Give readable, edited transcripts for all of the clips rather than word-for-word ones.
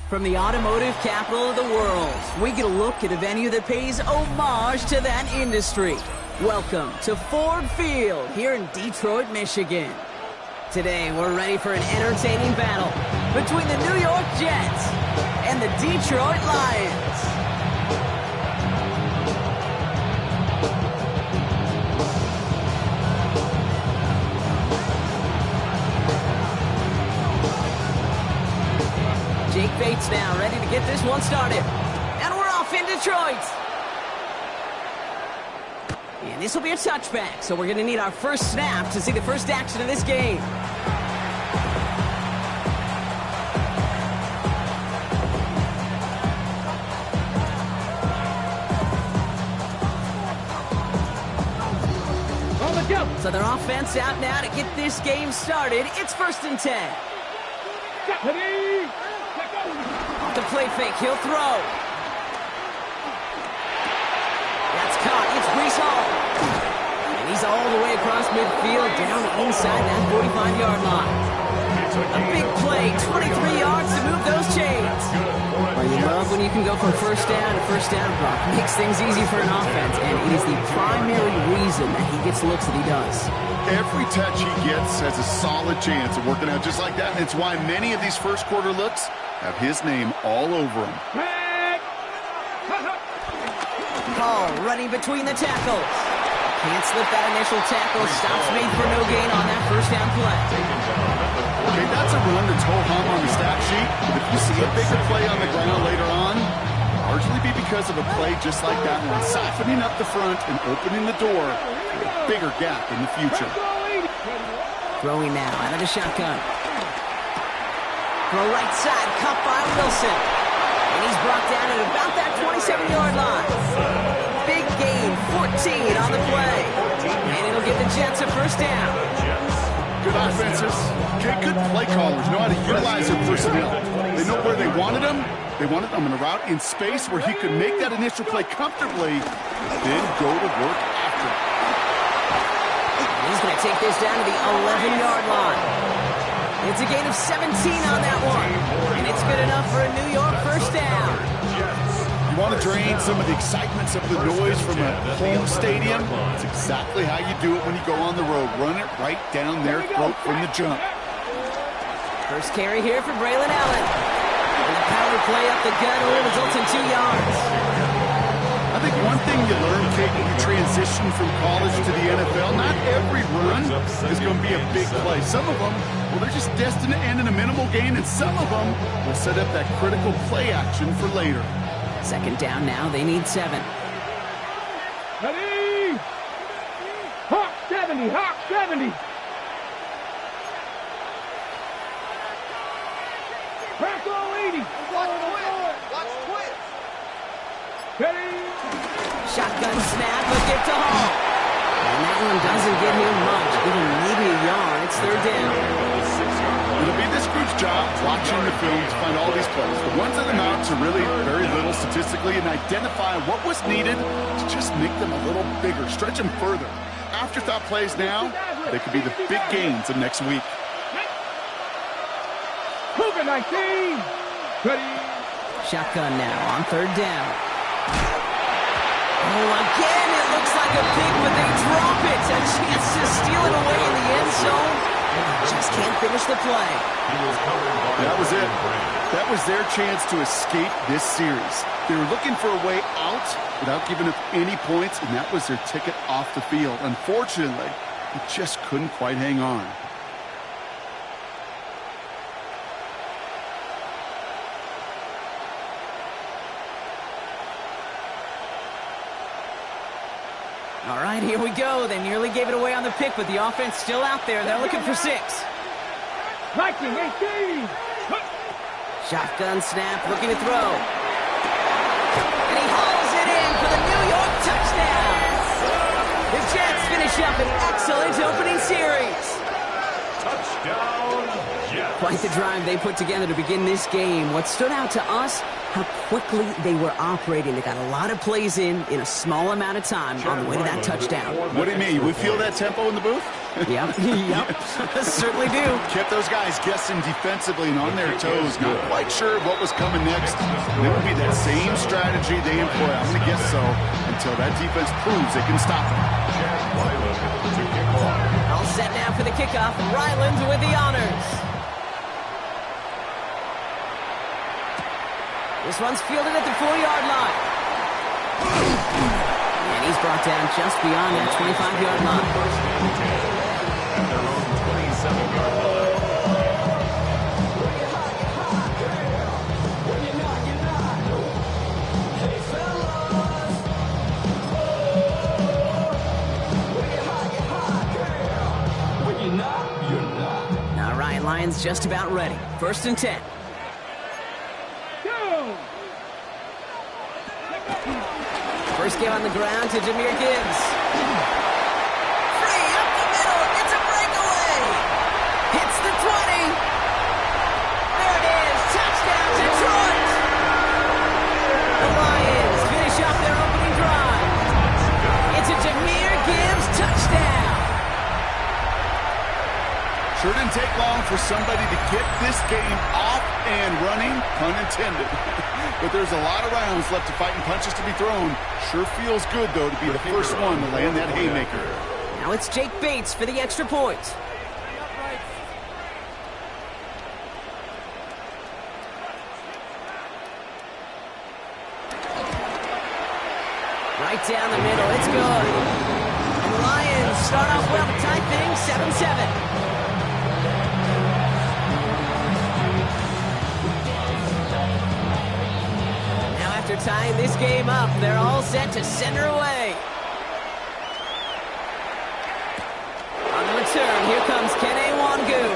From the automotive capital of the world, we get a look at a venue that pays homage to that industry. Welcome to Ford Field here in Detroit, Michigan. Today, we're ready for an entertaining battle between the New York Jets and the Detroit Lions. Jake Bates now ready to get this one started. And we're off in Detroit. And this will be a touchback, so we're going to need our first snap to see the first action of this game. So their offense out now to get this game started. It's 1st and 10. Off the play fake, he'll throw. That's caught, it's Breece Hall. And he's all the way across midfield, down inside that 45-yard line. A big play, 23 yards to move those chains. Well, you love when you can go from first down to first down, Brock. Makes things easy for an offense, and it is the primary reason that he gets looks that he does. Every touch he gets has a solid chance of working out just like that, and it's why many of these first quarter looks have his name all over them. Hall running between the tackles. Can't slip that initial tackle. Stops made for no gain on that first down play. Okay, that's a run that's ho-hum on the stat sheet, but if you see a bigger play on the ground later on, largely be because of a play just like that one, siphoning up the front and opening the door for a bigger gap in the future. Throwing now out of the shotgun. Throw right side, caught by Wilson. And he's brought down at about that 27-yard line. Big gain, 14 on the play. And it'll give the Jets a first down. Good offenses. Okay, good play callers know how to utilize their personnel. They know where they wanted them. They wanted him in a route in space where he could make that initial play comfortably, then go to work after. He's going to take this down to the 11-yard line. It's a gain of 17 on that one. And it's good enough for a New York first down. You want to drain some of the excitement, some of the noise from a home stadium? It's exactly how you do it when you go on the road. Run it right down their throat from the jump. First carry here for Braylon Allen. And the power play up the gut only results in 2 yards. I think one thing you learn, Kate, when you transition from college to the NFL, not every run is going to be a big play. Some of them, well, they're just destined to end in a minimal gain, and some of them will set up that critical play action for later. Second down now, they need 7. Ready! Hawk 70, Hawk 70! Crackle 80! Watch twist! Ready! Shotgun snap, but give to Hall. And that one doesn't give him much. Give him maybe a yard. It's 3rd down. It'll be this group's job watching the film to find all these plays. The ones that amount to really very little statistically and identify what was needed to just make them a little bigger, stretch them further. Afterthought plays now, they could be the big gains of next week. Cougar 19! Ready! Shotgun now on 3rd down. Oh, again, it looks like a pick, but they drop it. A chance to steal it away in the end zone. Just can't finish the play. That was it. That was their chance to escape this series. They were looking for a way out without giving up any points, and that was their ticket off the field. Unfortunately, they just couldn't quite hang on. All right, here we go. They nearly gave it away on the pick, but the offense still out there. They're looking for 6. Viking 18! Shotgun snap, looking to throw. And he hauls it in for the New York touchdown. The Jets finish up an excellent opening series. Touchdown, Jets. Quite the drive they put together to begin this game. What stood out to us, how quickly they were operating. They got a lot of plays in a small amount of time on the way to that touchdown. What do you mean? We feel that tempo in the booth? Yep, certainly do. Kept those guys guessing defensively and on their toes, not quite sure what was coming next. And it would be that same strategy they employ, I'm going to guess so, until that defense proves they can stop them. All set now for the kickoff. Ryland with the honors. This one's fielded at the 4-yard line. And he's brought down just beyond that 25-yard line. At their own 27-yard line. Now Ryan Lyons just about ready. 1st and 10. Go! First game on the ground to Jahmyr Gibbs. Free up the middle. It's a breakaway. Hits the 20. There it is. Touchdown, Detroit. The Lions finish off their opening drive. It's a Jahmyr Gibbs touchdown. Sure didn't take long for somebody to get this game off and running, pun intended. But there's a lot of rounds left to fight and punches to be thrown. Sure feels good, though, to be the first one to land that haymaker. Now it's Jake Bates for the extra point. Right down the middle, it's good. And the Lions start off well to tie things 7-7. After tying this game up, they're all set to send her away. On the return, here comes Kene Wangu.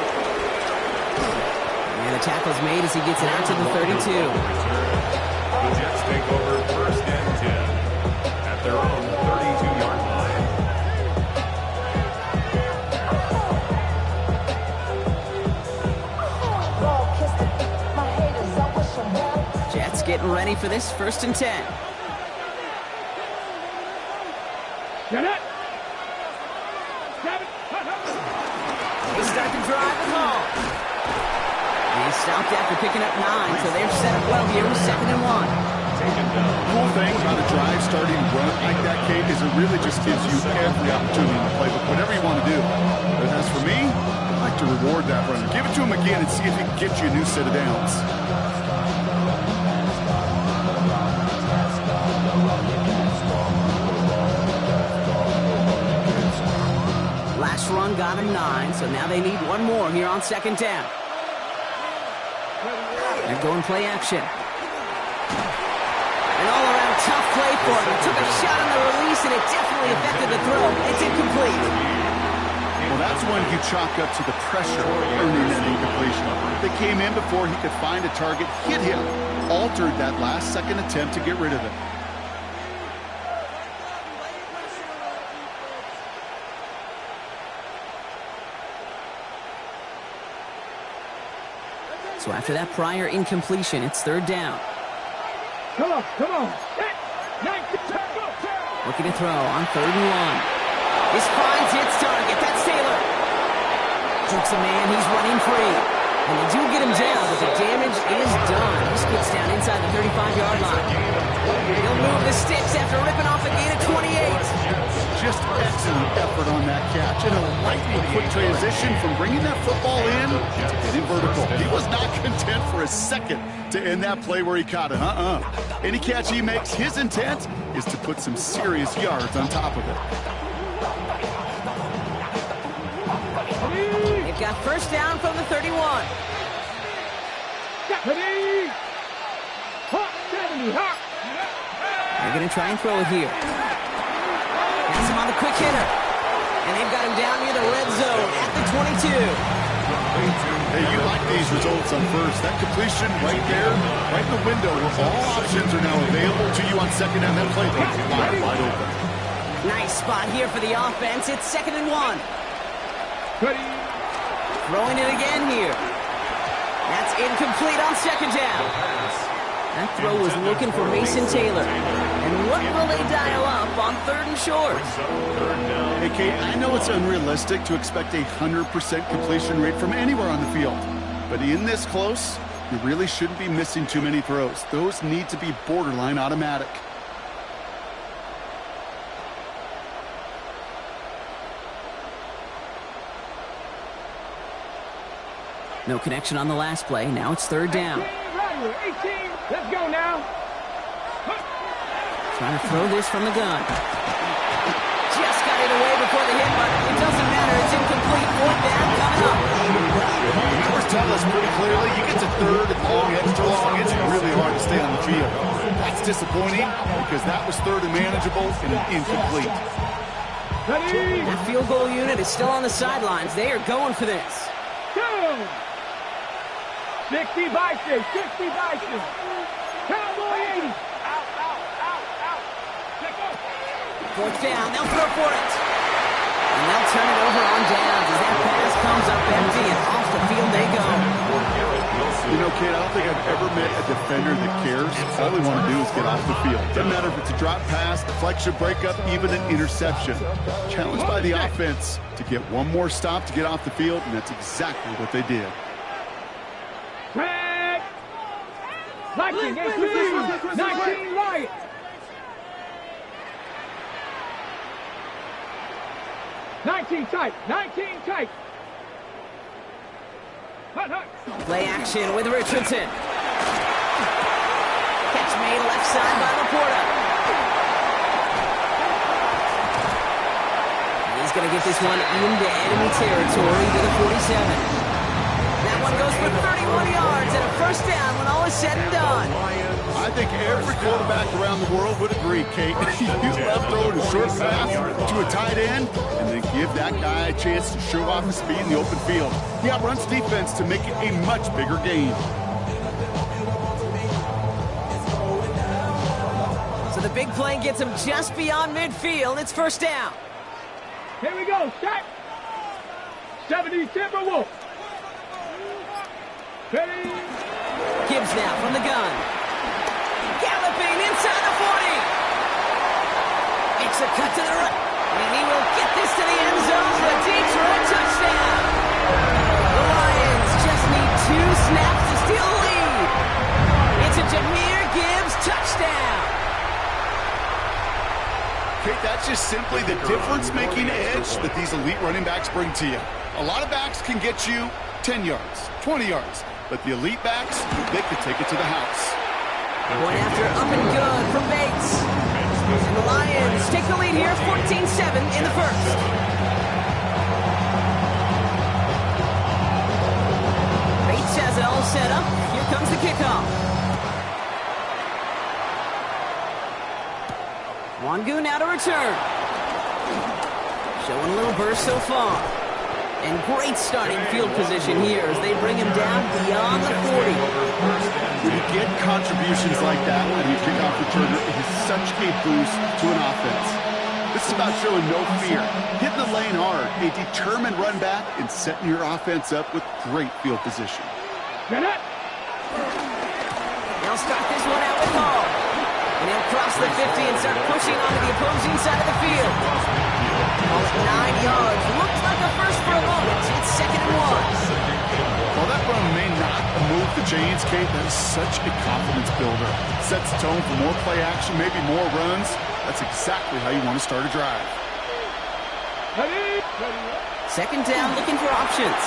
And the tackle's made as he gets it out to the 32. The Jets take over 1st and 10 at their own 32-yard line. Jets getting ready for this 1st and 10. Get it! They start the drive at home. They stopped after picking up 9, so they're set up well here with 2nd and 1. Cool thing about a drive starting run like that, Kate, is it really just gives you every opportunity to play with whatever you want to do. But as for me, I like to reward that runner. Give it to him again and see if he can get you a new set of downs. Last run got him 9, so now they need one more here on 2nd down. They're going play action. An all-around tough play for him. He took a shot on the release, and it definitely affected the throw. It's incomplete. Well, that's when you chalk up to the pressure earning that incompletion. They came in before he could find a target, hit him, altered that last-second attempt to get rid of it. So after that prior incompletion, it's 3rd down. Come on. Looking to throw on 3rd and 1. This finds its target. That's Taylor. Jukes a man. He's running free. And they do get him down, but the damage is done. He gets down inside the 35-yard line. He'll move the sticks after ripping off a gain of 28. Just excellent effort on that catch. And a lightning quick transition from bringing that football in to getting vertical. He was not content for a second to end that play where he caught it. Any catch he makes, his intent is to put some serious yards on top of it. They've got 1st down from the 31. They're going to try and throw it here. Has him on the quick hitter. And they've got him down near the red zone at the 22. Hey, you like these results on 1st. That completion right there, right in the window where all options are now available to you on 2nd down. That play wide open. Nice spot here for the offense. It's 2nd and 1. Ready. Throwing it again here. That's incomplete on 2nd down. That throw was looking for Mason Taylor. And what will they dial up on 3rd and short? Hey, Kate, I know it's unrealistic to expect a 100% completion rate from anywhere on the field. But in this close, you really shouldn't be missing too many throws. Those need to be borderline automatic. No connection on the last play. Now it's 3rd down. 18, let's go now. Trying to throw this from the gun. Just got it away before the hit, but it doesn't matter. It's incomplete. 4th down coming up. The numbers tell us pretty clearly, you get to 3rd and long, extra long, it's really hard to stay on the field. That's disappointing because that was 3rd and manageable and incomplete. That field goal unit is still on the sidelines. They are going for this. 60 Bison, 60 Bison. Cowboy 80. Out. 4th down, they'll throw for it. And they'll turn it over on downs as that pass comes up empty and off the field they go. You know, Kate, I don't think I've ever met a defender that cares. All they want to do is get off the field. Doesn't matter if it's a drop pass, deflection, breakup, even an interception. Challenged by the offense to get one more stop to get off the field, and that's exactly what they did. Red. 19 Lions. 19 tight. Hut. Play action with Richardson. Catch made left side by Laporta. And he's going to get this one into enemy territory to the 47. That one goes for 31 yards and a 1st down when all is said and done. I think every quarterback around the world would agree, Kate. You love throwing a short pass to a tight end and then give that guy a chance to show off his speed in the open field. He outruns defense to make it a much bigger gain. So the big play gets him just beyond midfield. It's 1st down. Here we go, Shaq. 70 Timberwolves. Ready. Gibbs now from the gun. Galloping inside the 40. Makes a cut to the right. And he will get this to the end zone for a Detroit touchdown. The Lions just need 2 snaps to steal the lead. It's a Jahmyr Gibbs touchdown. Kate, that's just simply the difference-making edge that these elite running backs bring to you. A lot of backs can get you 10 yards, 20 yards. But the elite backs, they could take it to the house. Point after up and good from Bates. And the Lions take the lead here, 14-7 in the 1st. Bates has it all set up. Here comes the kickoff. Wangu now to return. Showing a little burst so far. And great starting field position here as they bring him down beyond the 40. When you get contributions like that when you kick off returner, it is such a boost to an offense. This is about showing no fear, hitting the lane hard, a determined run back, and setting your offense up with great field position. They'll start this one out with Hall. And he'll cross the 50 and start pushing onto the opposing side of the field. All at 9 yards. Looked like a first for a moment. It's 2nd and 1. While that run may not move the chains, Kate, that is such a confidence builder. Sets the tone for more play action, maybe more runs. That's exactly how you want to start a drive. 2nd down, looking for options.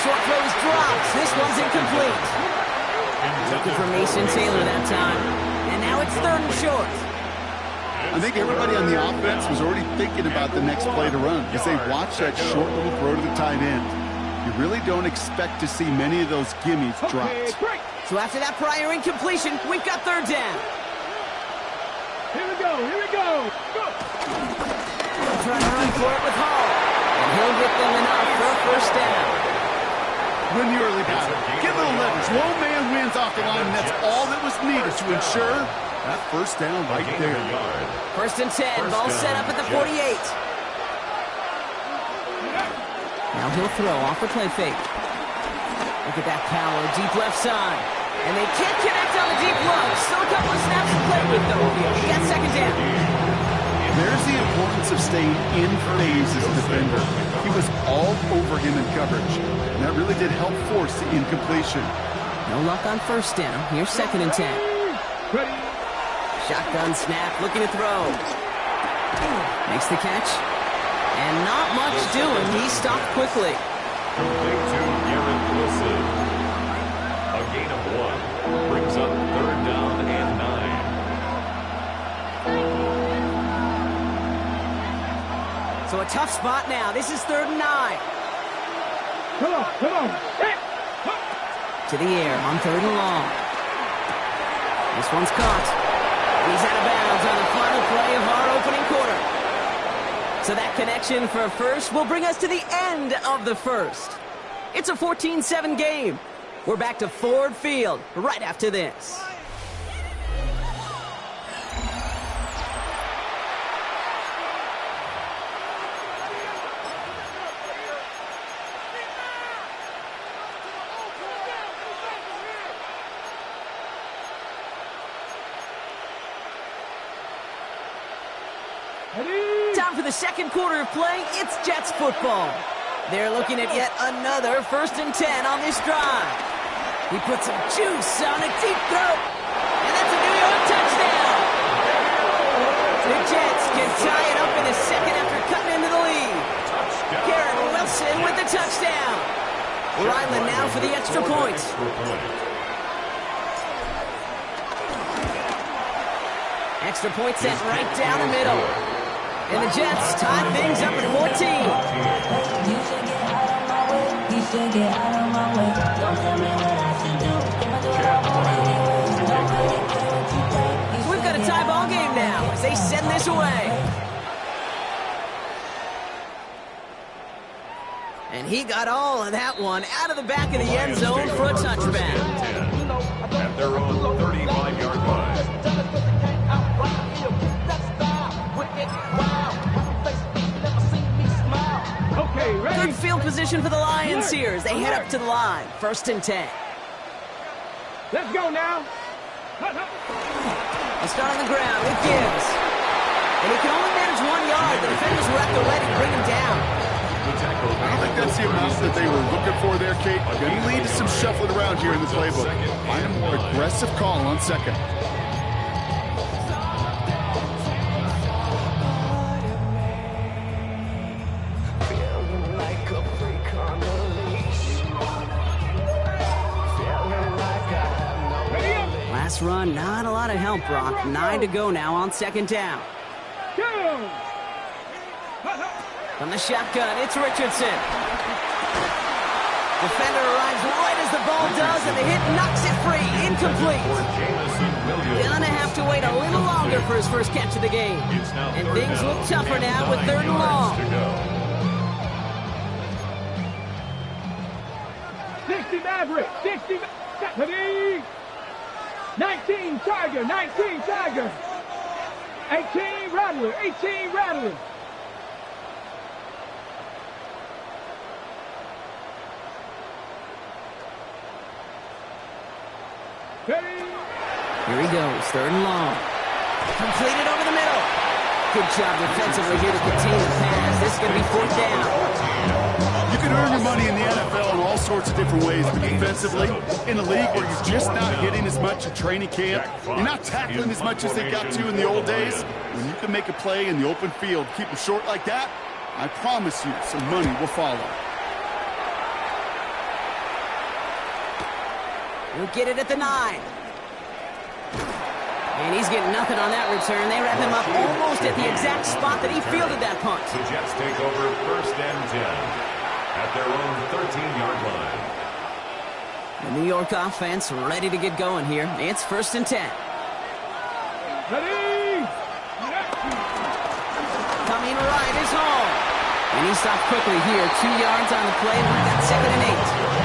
Short throws drops. This one's incomplete. Looking for Mason Taylor that time. And now it's 3rd and short. I think everybody on the offense was already thinking about the next play to run because they watched that short little throw to the tight end. You really don't expect to see many of those gimmies dropped. So after that prior incompletion, we've got 3rd down. Here we go. Trying to run for it with Hall. And he'll get them enough for a 1st down. Win the early battle. Get a little leverage. One man wins off the line, and that's all that was needed to ensure that 1st down right there. 1st and 10. Ball set up at the 48. Now he'll throw off the play fake. Look at that power, deep left side. And they can't connect on the play with, though, here. He got second down. There's the importance of staying in phase as a defender. He was all over him in coverage, and that really did help force the incompletion. No luck on first down. Here's second and 10. Ready. Shotgun snap, looking to throw. Makes the catch. And not much doing. He stopped quickly. Complete to Garrett Wilson. A gain of 1 brings up third down and 9. So a tough spot now. This is third and 9. Come on, come on. Hit. To the air on third and long. This one's caught. He's out of bounds on the final play of our opening quarter. So that connection for first will bring us to the end of the first. It's a 14-7 game. We're back to Ford Field right after this. Time for the second quarter of play. It's Jets football. They're looking at yet another first and 10 on this drive. He puts some juice on a deep throw. And that's a New York touchdown. The Jets can tie it up in a second after cutting into the lead. Garrett Wilson with the touchdown. Ryland now for the extra point. Extra point set right down the middle. And the Jets tie things up at 14. You should get out of my way. You should get out of my way. Don't tell me what I should do. Don't really care what you think. We've got a tie ball game now as they send this away. And he got all of that one out of the back of the end zone for a touchback. At their own 35-yard line. Okay, ready. Good field position for the Lions here as they head up to the line. First and 10. Let's go now. They start on the ground with Gibbs. And he can only manage 1 yard. The defenders were at the ready to bring him down. I think that's the amount that they were looking for there, Kate. Going to lead to some shuffling around here in the playbook. Find a more aggressive call on second. Last run, not a lot of help, Brock. 9 to go now on second down. Go. From the shotgun, it's Richardson. Defender arrives right as the ball does, and the hit knocks it free. Incomplete. Gonna have to wait a little longer for his first catch of the game. And things look tougher now with third and long. 60 Maverick. 60 Maverick. 19 Tiger. 19 Tiger. 18 Rattler. 18 Rattler. Here he goes, third and long. Completed over the middle. Good job defensively here to contain the pass. This is going to be fourth down. You can earn your money in the NFL in all sorts of different ways, but defensively, in a league where you're just not hitting as much in training camp, you're not tackling as much as they got to in the old days, when you can make a play in the open field, keep them short like that, I promise you some money will follow. He'll get it at the 9. And he's getting nothing on that return. They wrap him up almost at the exact spot that he fielded that punt. The Jets take over first and 10 at their own 13-yard line. The New York offense ready to get going here. It's first and 10. Ready. Coming right is home. And he stopped quickly here. 2 yards on the play. We've got second and 8.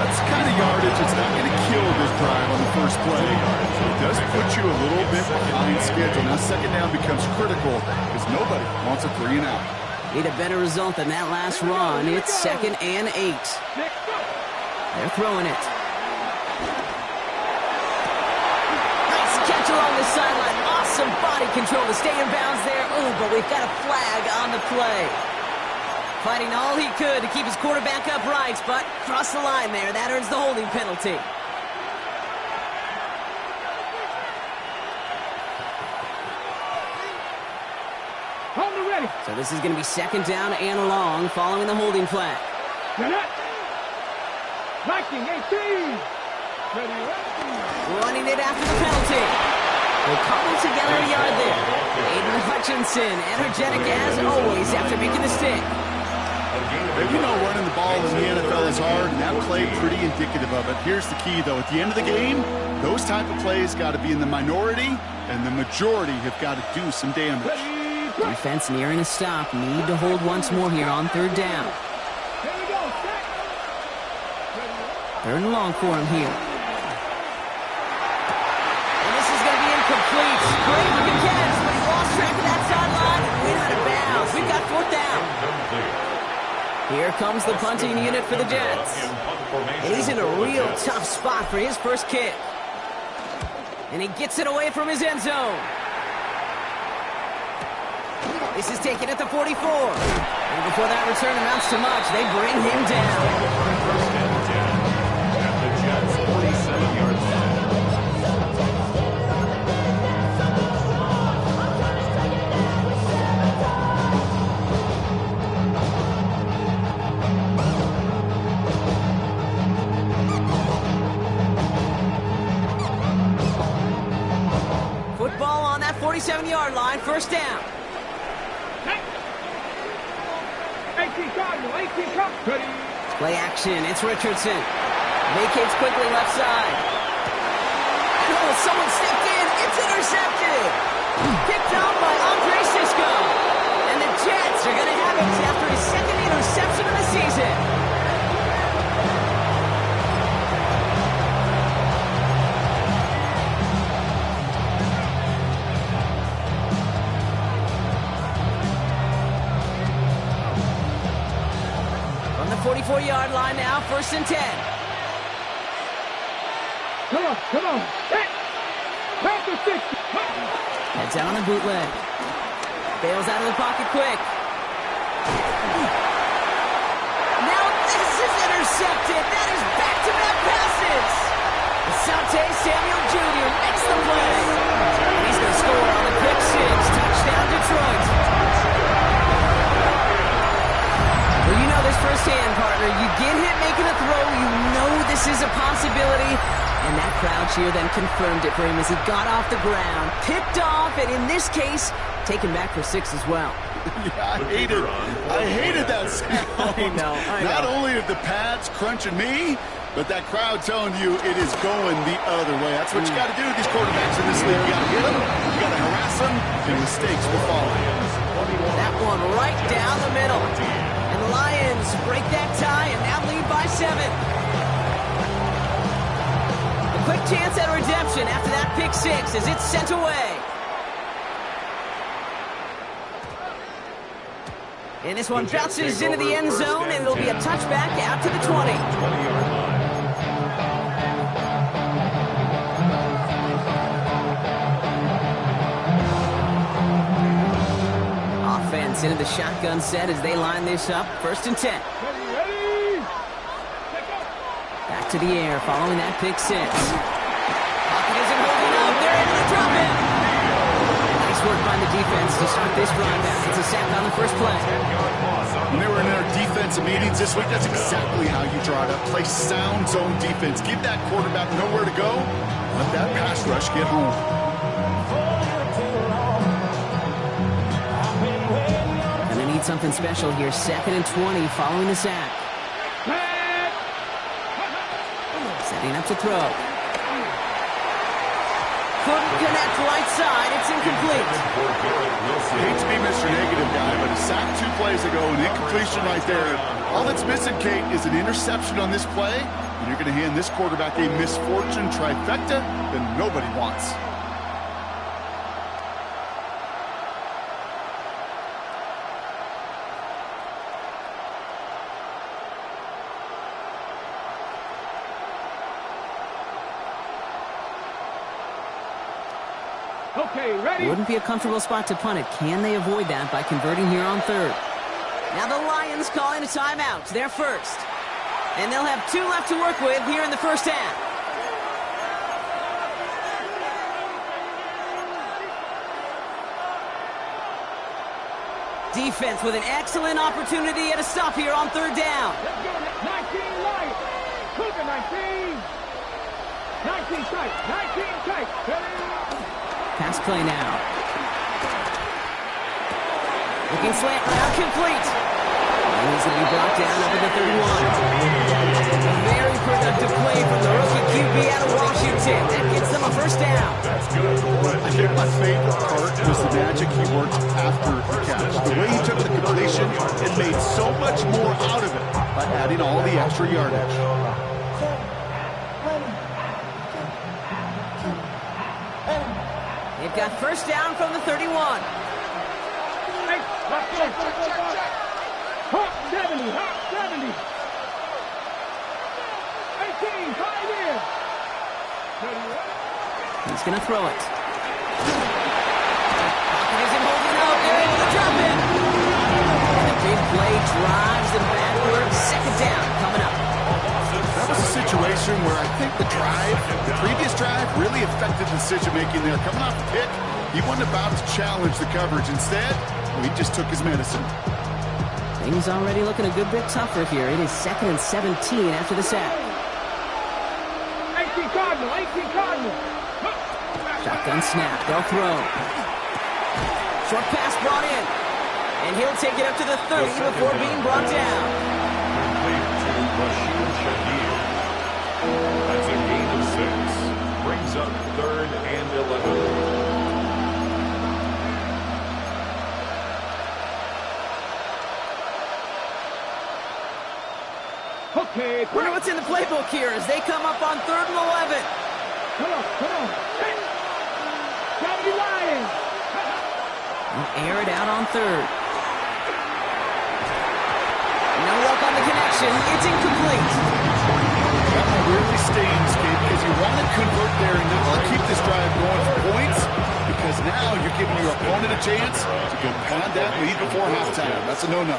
That's the kind of yardage that's not going to kill this drive on the first play. It does put you a little bit behind schedule. Now second down becomes critical because nobody wants a 3 and out. Need a better result than that last run. It's second and 8. They're throwing it. Nice catch along the body control to stay in bounds there. Ooh, but we've got a flag on the play. Fighting all he could to keep his quarterback upright, but crossed the line there. That earns the holding penalty. On the ready. So this is going to be second down and long following the holding flag. Viking 18. Ready. Running it after the penalty. We'll cobble together a yard there. Aiden Hutchinson, energetic as always after making the stick. You know running the ball in the NFL is hard, and that play pretty indicative of it. Here's the key, though. At the end of the game, those type of plays got to be in the minority, and the majority have got to do some damage. Defense nearing a stop. Need to hold once more here on third down. Here we go. Third and long for him here. And this is going to be incomplete. Great looking catch, but he lost track of that sideline and went out of bounds. We've got fourth down. Here comes the punting unit for the Jets. And he's in a real tough spot for his first kick. And he gets it away from his end zone. This is taken at the 44. And before that return amounts to much, they bring him down. First and 10 at the Jets' 47-yard line. Football on that 47-yard line, first down. 18 Cardinal, 18 Cardinal. Ready. Play action, it's Richardson. Vacates quickly left side. Oh, someone stepped in, it's intercepted. Picked up by Andre Sisco. And the Jets are going to have it after his second interception of the season. On the 44-yard line now, first and 10. Come on. Panther 60. Heads out on the bootleg. Bails out of the pocket quick. Now this is intercepted. That is back-to-back passes. Asante Samuel Jr. makes the play. And he's going to score on the pick six. Touchdown, Detroit. Well, you know this firsthand, partner. You get hit making a throw, you know this is a possibility. And that crowd cheer then confirmed it for him as he got off the ground, picked off, and in this case, taken back for six as well. Yeah, I hated that sound. I know. Not only are the pads crunching me, but that crowd telling you it is going the other way. That's what you got to do with these quarterbacks in this league. You got to hit them, you got to harass them, and mistakes will follow. That one right down the middle. And the Lions break that tie and now lead by 7. A quick chance at redemption after that pick six as it's sent away. And this one bounces into the end zone, and it'll be a touchback out to the 20. 20-yard line. Offense into the shotgun set as they line this up. First and 10. Ready. Back to the air following that pick six. Pocket isn't holding up. They're able to drop it. Nice work by the defense to start this drive out. It's a sack on the first play. When they were in our defensive meetings this week, that's exactly how you draw it up. Play sound zone defense. Give that quarterback nowhere to go. Let that pass rush get home. And they need something special here. Second and 20 following the sack. Setting up to throw. Couldn't connect right side. It's incomplete. I hate to be Mr. Negative guy, but a sack 2 plays ago, an incompletion right there. All that's missing, Kate, is an interception on this play, and you're going to hand this quarterback a misfortune trifecta that nobody wants. Okay, ready? Wouldn't be a comfortable spot to punt it. Can they avoid that by converting here on third? Now the Lions calling a timeout. They're first. And they'll have 2 left to work with here in the first half. Defense with an excellent opportunity at a stop here on third down. Let's go. 19 Lions. Cougar 19. 19 tight. 19 tight. Ready? Pass play now. Looking slant route complete. And he's going to be brought down up at the 31. A very productive play from the rookie QB out of Washington. That gets them a first down. That's good. I think my favorite part was the magic he worked after the catch. The way he took the completion and made so much more out of it by adding all the extra yardage. They've got first down from the 31. Hey, let's go. Hop 70. Hop 70. 18. Tight in. He's going to throw it. Pocket isn't holding up. They're able to drop it. And the big play drives them backward. Second down coming up. That was a situation where I think the previous drive, really affected decision-making there. Coming off the pick, he wasn't about to challenge the coverage. Instead, he just took his medicine. Things already looking a good bit tougher here. It is 2nd and 17 after the sack. 18 Cardinal. 18 Cardinal. Shotgun snap. They'll throw. Short pass brought in. And he'll take it up to the 30 before being brought down. Complete to Rashid Shaheed. That's a gain of 6. Brings up 3rd and 11. Okay, Wonder what's in the playbook here as they come up on 3rd and 11. Come on. 70 Lions. They'll air it out on 3rd. No luck on the connection. It's incomplete. That one really stings, Gabe, because you want to convert there and not keep this drive going for points, because now you're giving your opponent a chance to go pound that lead before halftime. That's a no-no.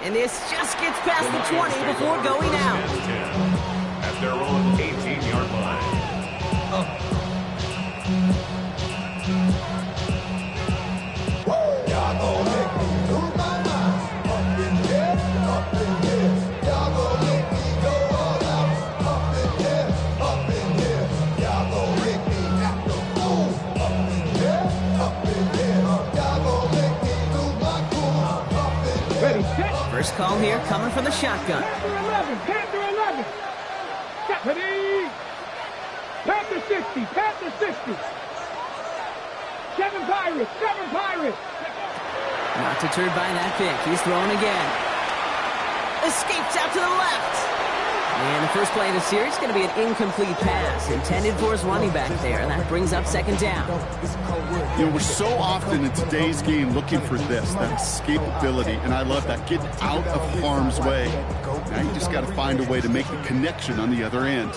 And this just gets past the 20 before going out. At their own 18-yard line. Ready, set. First call here coming from the shotgun. Panther 11. Set. Ready. Panther 60. Panther 60. 7 Pirates. 7 Pirates. Not deterred by that pick. He's throwing again. Escapes out to the left. And the first play of the series is going to be an incomplete pass intended for his running back there. And that brings up second down. You know, we're so often in today's game looking for this, that escapability, and I love that. Get out of harm's way. Now you just got to find a way to make the connection on the other end.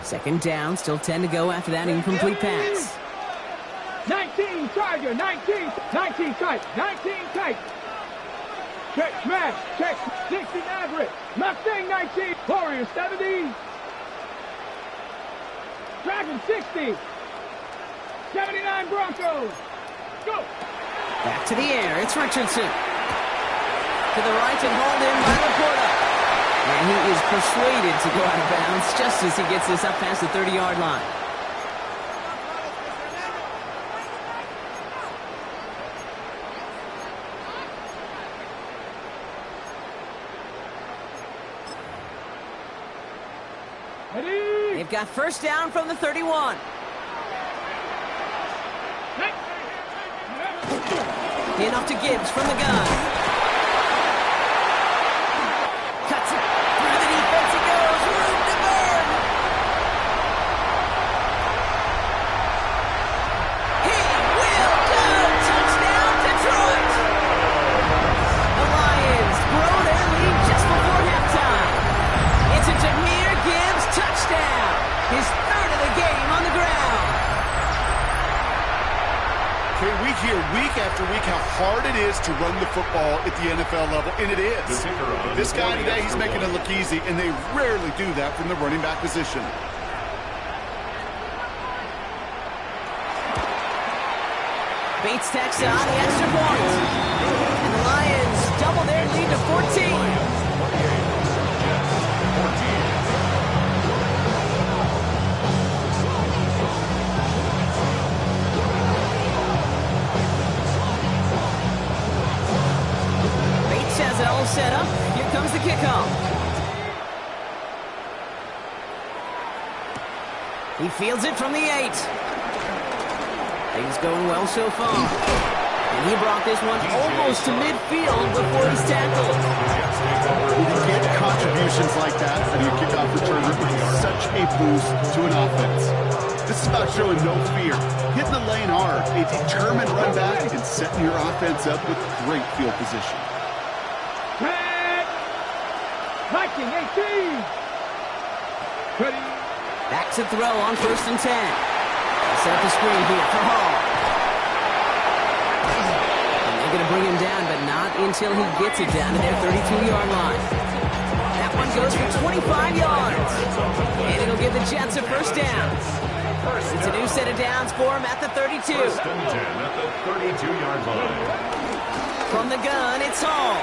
Second down, still 10 to go after that incomplete pass. 19 Charger. 19 tight. 19 tight. Check smash. Check 60 Maverick. Mustang 19. Warrior 70. Dragon 60. 79 Broncos. Go. Back to the air. It's Richardson. To the right and hauled in by Laporta. And he is persuaded to go out of bounds just as he gets this up past the 30-yard line. Ready. They've got first down from the 31. In off to Gibbs from the gun. Cuts it. Through the defense he goes. Room to burn. He will go. Touchdown, Detroit. The Lions grow their lead just before halftime. It's a Jahmyr Gibbs after week how hard it is to run the football at the NFL level, and it is. This guy today, he's making it look easy, and they rarely do that from the running back position. Bates tacks on the extra point. And the Lions double their lead to 14. Has it all set up. Here comes the kickoff. He fields it from the 8. Things going well so far. And he brought this one almost to midfield before he's tackled. You get contributions like that out of your kickoff returner. It's such a boost to an offense. This is about showing no fear, hitting the lane hard, a determined run back, and setting your offense up with great field position. 19, 18. Ready. Back to throw on 1st and 10. Set up the screen here for Hall. And they're going to bring him down, but not until he gets it down to their 32-yard line. That one goes for 25 yards. And it'll give the Jets a first down. It's a new set of downs for him at the 32. 1st and 10 at the 32-yard line. From the gun, it's Hall.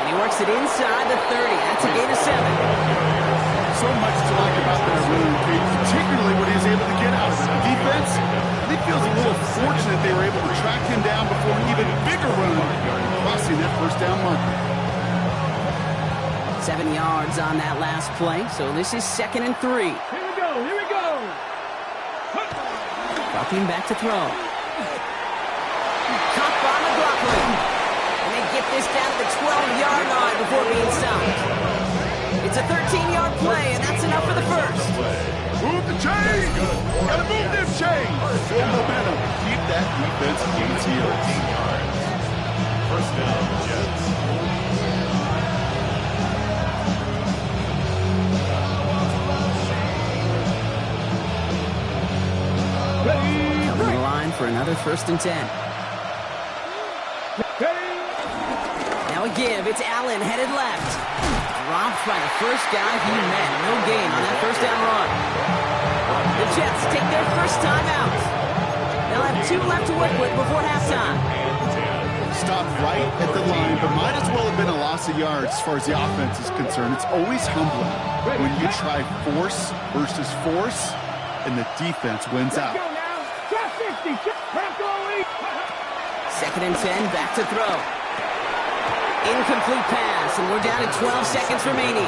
He works it inside the 30. That's a gain of 7. So much to like about that run, particularly what he was able to get out of it. The defense, I think, feels a little fortunate they were able to track him down before an even bigger run, crossing that first down marker. 7 yards on that last play, so this is 2nd and 3. Here we go, here we go. Bucking back to throw. Caught by McLaughlin. And they get this down to the 12-yard line before being stopped. It's a 13-yard play, and that's enough for the first. Move the chains! Gotta move them chains! Full momentum. Keep that defense easy. 13 yards. First down, Jets. Coming to the line for another 1st and 10. Now a give. It's Allen headed left. Dropped by the first guy he met. No gain on that first down run. The Jets take their first time out. They'll have 2 left to work with before halftime. Stopped right at the line, but might as well have been a loss of yards as far as the offense is concerned. It's always humbling when you try force versus force, and the defense wins out. 2nd and 10, back to throw. Incomplete pass, and we're down to 12 seconds remaining.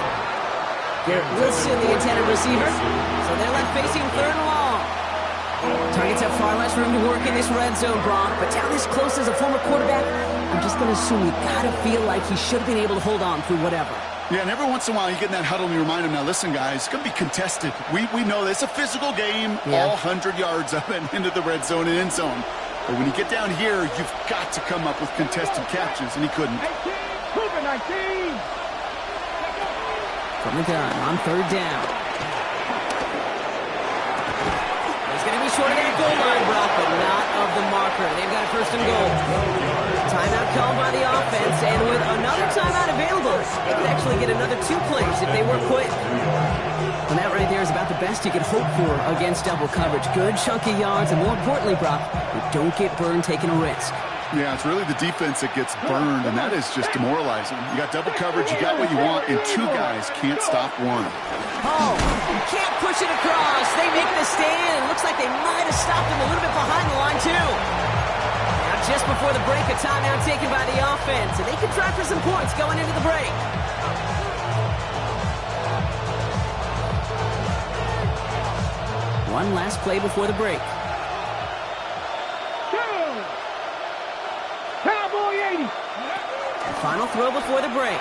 Garrett Wilson, the intended receiver, so they're left facing 3rd and long. Targets have far less room to work in this red zone, Brock, but down this close as a former quarterback, I'm just going to assume you got to feel like he should have been able to hold on through whatever. Yeah, and every once in a while you get in that huddle and you remind him, now listen, guys, it's going to be contested. We know this. It's a physical game, all 100 yards up and into the red zone and end zone. But when you get down here, you've got to come up with contested catches, and he couldn't. 19. From the gun on 3rd down. He's going to be short of that goal line, Brock, but not of the marker. They've got a 1st and goal. Timeout called by the offense, and with another timeout available, they could actually get another 2 plays if they work quick. And that right there is about the best you could hope for against double coverage. Good chunky yards, and more importantly, Brock, you don't get burned taking a risk. Yeah, it's really the defense that gets burned, and that is just demoralizing. You got double coverage, you got what you want, and 2 guys can't stop one. Oh, can't push it across. They make the stand. Looks like they might have stopped him a little bit behind the line, too. Now, just before the break, a timeout taken by the offense, and they can try for some points going into the break. One last play before the break. Cowboy 80. Final throw before the break.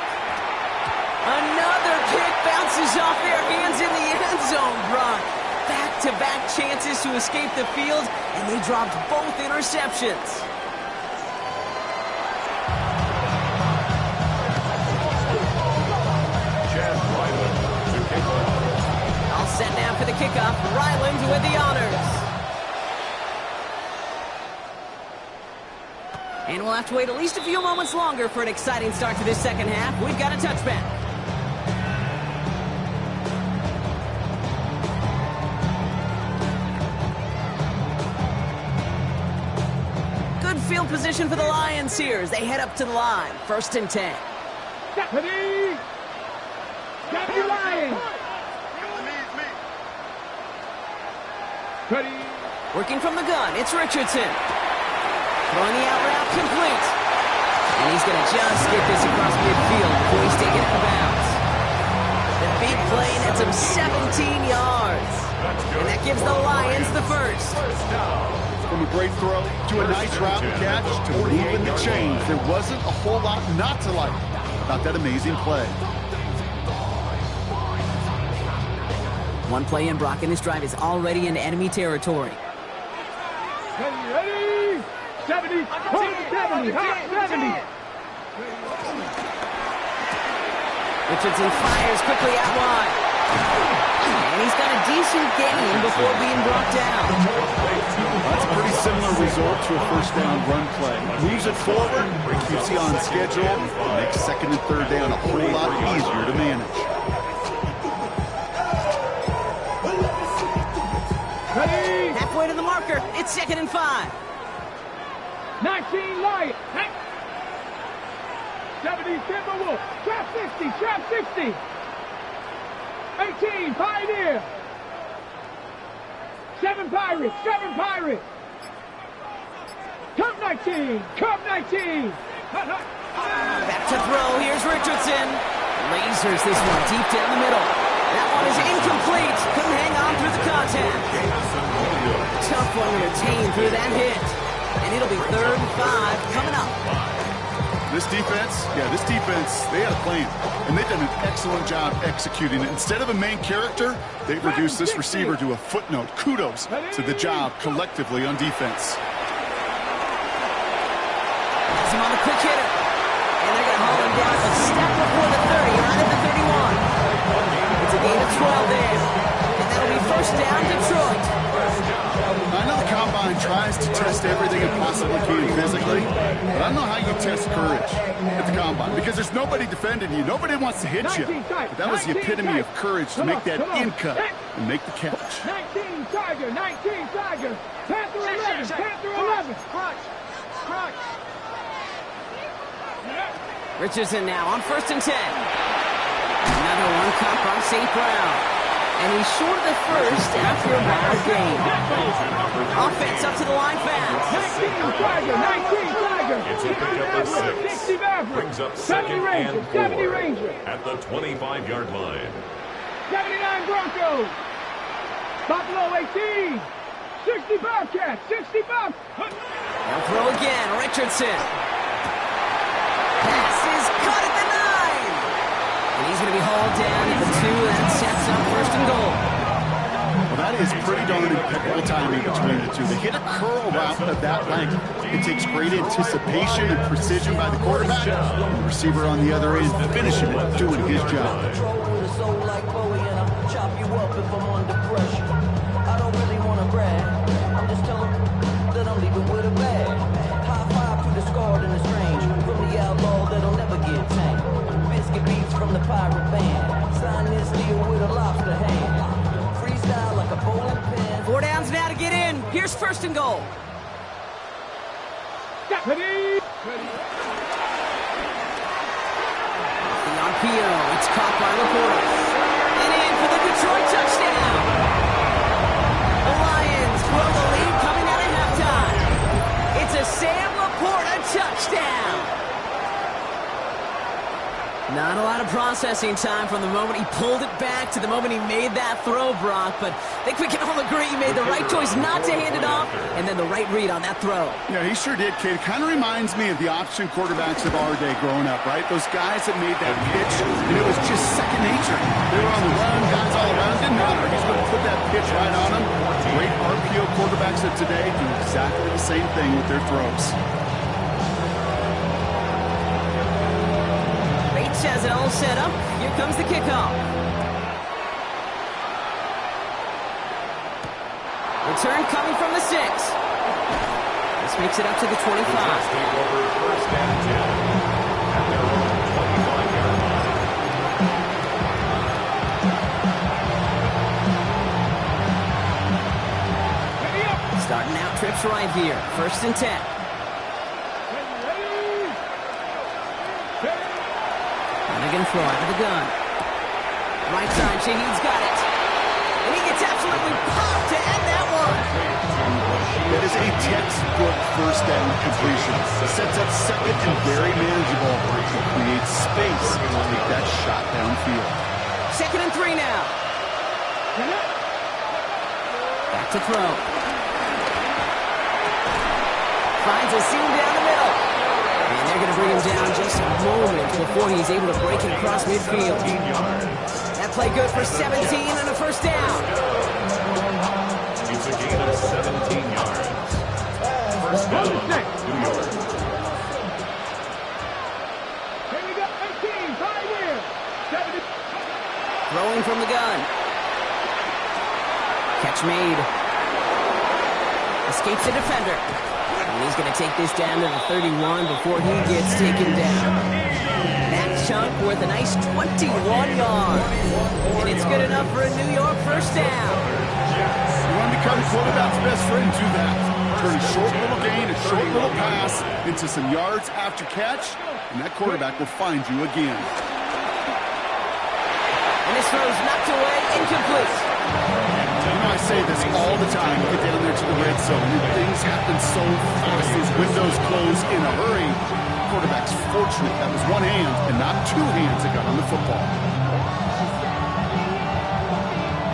Another kick bounces off their hands in the end zone, Brock. Back-to-back chances to escape the field, and they dropped both interceptions. Chad Ryland to kick off. All set now for the kickoff. Ryland with the honors. And we'll have to wait at least a few moments longer for an exciting start to this second half. We've got a touchback. Good field position for the Lions here as they head up to the line. 1st and 10. Deputy! Deputy Lions! Ready? Working from the gun, it's Richardson. Throwing the out route complete. And he's going to just get this across midfield before he's taken out of bounds. The big play nets him 17 yards. And that gives the Lions the first. From a great throw to a nice route catch to moving the chains. There wasn't a whole lot not to like about that amazing play. One play in, Brock, and this drive is already in enemy territory. Ready? 70, hot 70, hot 70. Richardson fires quickly out wide. And he's got a decent gain before being brought down. That's a pretty similar result to a first down run play. Moves it forward, keeps you on schedule, makes 2nd and 3rd down a whole lot easier to manage. Ready? Halfway to the marker, it's 2nd and 5. 19 Lions. 70 Timberwolves. Trap 60, trap 60. 18 Pioneer. 7 Pirates, 7 Pirates. Cub 19, Cub 19. Back to throw, here's Richardson. Lasers this one deep down the middle. That one is incomplete. Couldn't hang on through the contact. Tough one to retain through that hit. And it'll be 3rd and 5 coming up. This defense, they had a plan, and they've done an excellent job executing it. Instead of a main character, they've reduced this receiver to a footnote. Kudos to the job collectively on defense. Has him on the quick hitter. And they're going to haul him down a step before the 30, right at the 31. It's a gain of 12 there. And that'll be 1st down, Detroit. I know the Combine tries to test everything it possibly can physically, but I don't know how you test courage at the Combine because there's nobody defending you. Nobody wants to hit you. But that was the epitome of courage to make that in cut and make the catch. 19 Tiger, 19 Tiger. Panther 11, Panther 11. Crunch. Richardson now on 1st and 10. Another one caught by St. Brown. And he's short of the first after a bad game. Offense up to the line fast. 19 Tiger, 19 Tiger. It's a pickup of 6. 60 Maverick. Brings up 70 2nd Ranger, and 70 4 Ranger. at the 25-yard line. 79 Broncos. Buffalo 18. 60 Bobcats, 60 Bob. They'll throw again, Richardson. Pass is caught at the 9. And he's going to be hauled down at the 2, and that sets up 1st and goal. Well, that is pretty darn impeccable timing between the two. They hit a curl route of that length. It takes great anticipation and precision by the quarterback. And the receiver on the other end finishing it, doing his job. Chop you up if I'm under pressure. I don't really want to brag. I'm just telling that I'm leaving with a bag. High five to the scarred and the strange. From the outlaw that'll never get tamed. Biscuit beats from the pirate band. Sign this deal with a lobster hand. Freestyle like a bowling pin. 4 downs now to get in. Here's 1st and goal. Deputy. The RPO, it's caught by Laporta. And in for the Detroit touchdown. The Lions grow the lead coming out of halftime. It's a Sam Laporta touchdown. Not a lot of processing time from the moment he pulled it back to the moment he made that throw, Brock. But I think we can all agree he made the right choice not to hand it off, and then the right read on that throw. Yeah, he sure did, kid. It kind of reminds me of the option quarterbacks of our day growing up, right? Those guys that made that pitch, and it was just second nature. They were on the run, guys all around. Didn't matter. He's going to put that pitch right on them. Great RPO quarterbacks of today do exactly the same thing with their throws. Has it all set up. Here comes the kickoff. Return coming from the 6. This picks it up to the 25. Take over first and 10 at their own 25-yard line. Starting out trips right here. First and 10. Flanagan throw out of the gun. Right side, Shaheed's got it. And he gets absolutely popped to end that one. That is a textbook first down completion. Sets up second and very manageable to create space to take that shot downfield. 2nd and 3 now. Back to throw. Finds a seam down the middle. And they're going to bring him down just a moment before he's able to break it across midfield. That play good for 17 and a first down. It's a gain of 17 yards. First down, New York. Here we go, 18, right here. 70. Throwing from the gun. Catch made. Escapes the defender. And he's going to take this down to the 31 before he gets taken down. That chunk worth a nice 21 yards. And it's good enough for a New York first down. You want to become quarterback's best friend, do that. Turn a short little gain, a short little pass into some yards after catch, and that quarterback will find you again. And this throw's knocked away, incomplete. You know, I say this all the time. You get down there to the red zone, and things happen so fast. Those windows close in a hurry. The quarterback's fortunate that was one hand and not two hands that got on the football.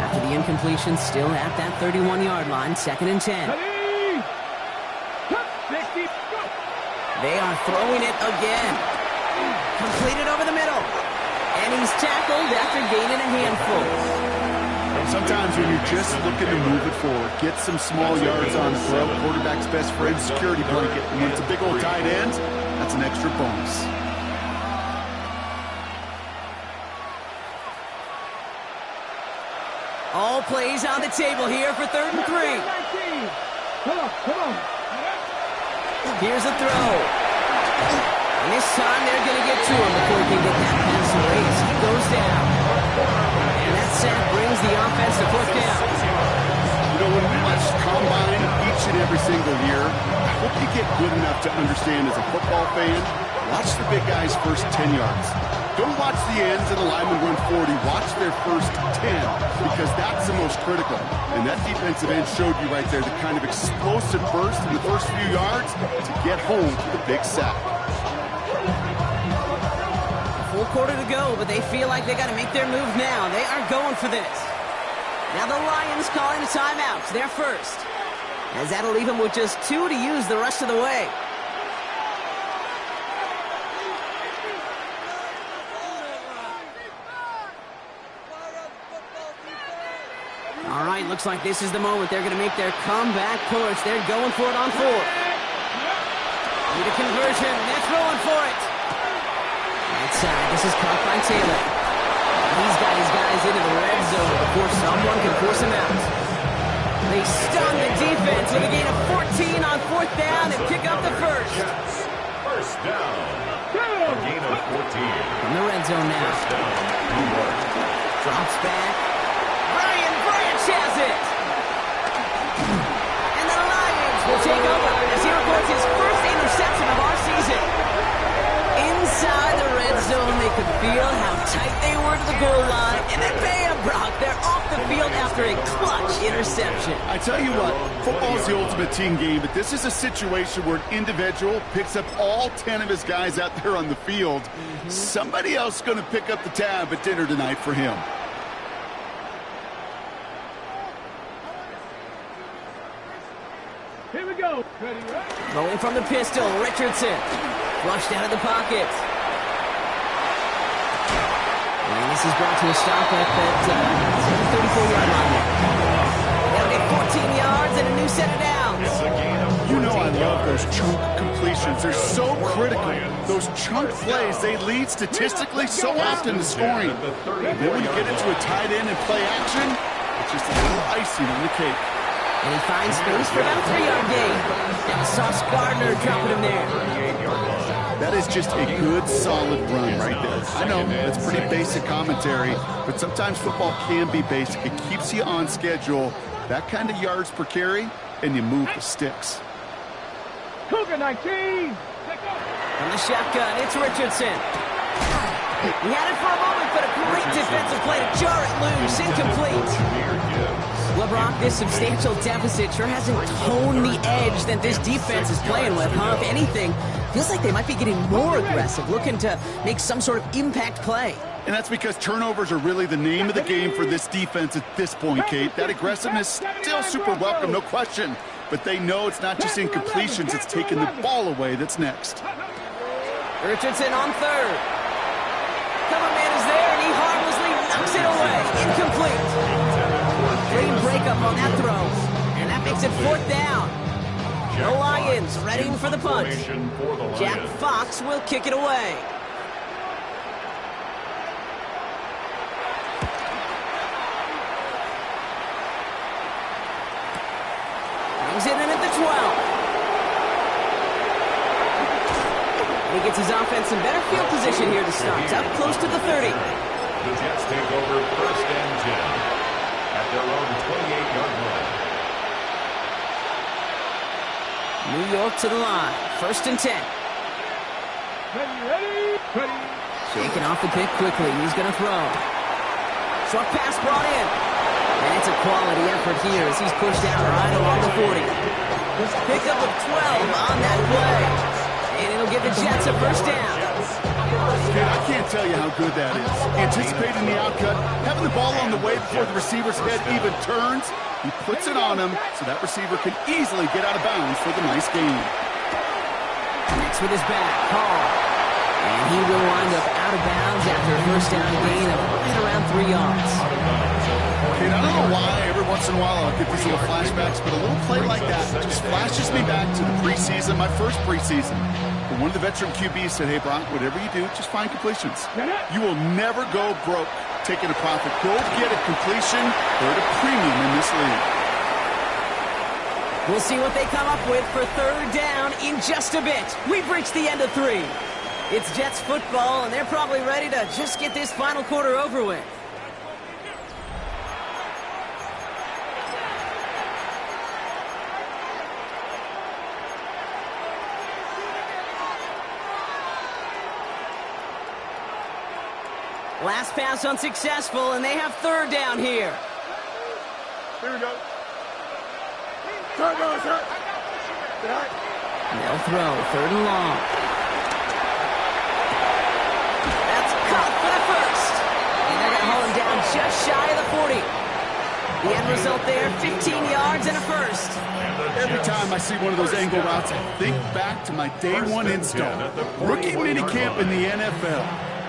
After the incompletion, still at that 31-yard line, 2nd and 10. 60. They are throwing it again. Completed over the middle. And he's tackled after gaining a handful. Sometimes when you're just looking to move it forward, get some small yards on the throw, quarterback's best friend, security blanket. And when it's a big old tight end, that's an extra bonus. All plays on the table here for 3rd and 3. Come on. Here's a throw. And this time they're going to get to him before he can get that pass away as he goes down. And that sack brings the offense to 4th down. You know, when we watch Combine each and every single year, I hope you get good enough to understand as a football fan, watch the big guys' first 10 yards. Don't watch the ends and the linemen run 40. Watch their first 10 because that's the most critical. And that defensive end showed you right there the kind of explosive burst in the first few yards to get home to the big sack. Full quarter to go, but they feel like they got to make their move now. They are going for this. Now the Lions calling a timeout. They're first. As that'll leave them with just 2 to use the rest of the way. All right, looks like this is the moment. They're going to make their comeback push. They're going for it on 4th. Need a conversion. They're throwing for it. Right side. This is caught by Taylor. He's got his guys into the red zone before someone can force him out. They stun the defense with a gain of 14 on 4th down and pick up the first. First down. A gain of 14. In the red zone now. First down, New York. Drops back. Brian Branch has it. And the Lions will take over as he records his first interception of our season. Inside the red zone, they could feel how tight they were to the goal line. And then bam, Brock, they're off the field after a clutch interception. I tell you what, football is the ultimate team game, but this is a situation where an individual picks up all 10 of his guys out there on the field. Somebody else is going to pick up the tab at dinner tonight for him. Here we go. Ready, right? Rolling from the pistol, Richardson. Flushed out of the pocket. And this is brought to a stop at that 34-yard line. That'll get 14 yards and a new set of downs. You know I love those chunk completions. They're so critical. Those chunk plays, they lead statistically so often to scoring. And then when you get into a tight end and play action, it's just a little icing on the cake. And he finds space for about a 3-yard gain. And Sauce Gardner dropping him there. 38-yard line. That is just a good, solid run right there. I know, that's pretty basic commentary, but sometimes football can be basic. It keeps you on schedule. That kind of yards per carry, and you move the sticks. Cougar 19. From the shotgun, it's Richardson. He had it for a moment, but a great defensive play to jar it loose. Incomplete. Well, Brock, this substantial deficit sure hasn't toned the edge that this defense is playing with, huh? If anything, feels like they might be getting more aggressive, looking to make some sort of impact play. And that's because turnovers are really the name of the game for this defense at this point, Kate. That aggressiveness still super welcome, no question. But they know it's not just incompletions, it's taking the ball away that's next. Richardson on third. Cover man is there, and he harmlessly knocks it away. Incomplete. Clean breakup on that throw. And that makes it 4th down. The Lions ready for the punch. Jack Fox will kick it away. Brings it in at the 12. He gets his offense in better field position here to start. It's up close to the 30. The Jets take over 1st and 10 at their own 28-yard line. New York to the line. 1st and 10. Ready. Shaking off the pick quickly. He's going to throw. Short pass brought in. And it's a quality effort here as he's pushed out right along the 40. Picked up a 12 on that play. And it'll give the Jets a 1st down. Kid, I can't tell you how good that is. Anticipating the outcut, having the ball on the way before the receiver's head even turns. He puts it on him so that receiver can easily get out of bounds for the nice gain. Next with his back, Hall. And he will wind up out of bounds after a 1st down gain of right around 3 yards. Kid, I don't know why every once in a while I'll get these little flashbacks, but a little play like that just flashes me back to the preseason, my first preseason. But one of the veteran QBs said, hey, Brock, whatever you do, just find completions. You will never go broke taking a profit. Go get a completion. They're at a premium in this league. We'll see what they come up with for 3rd down in just a bit. We've reached the end of 3. It's Jets football, and they're probably ready to just get this final quarter over with. Last pass unsuccessful, and they have 3rd down here. Here we go. Sir. They'll throw 3rd and long. That's caught for the 1st. And they're going to haul him down just shy of the 40. The end result there, 15 yards and a 1st. Every time I see one of those angle routes, I think back to my day 1 install. Rookie minicamp in the NFL.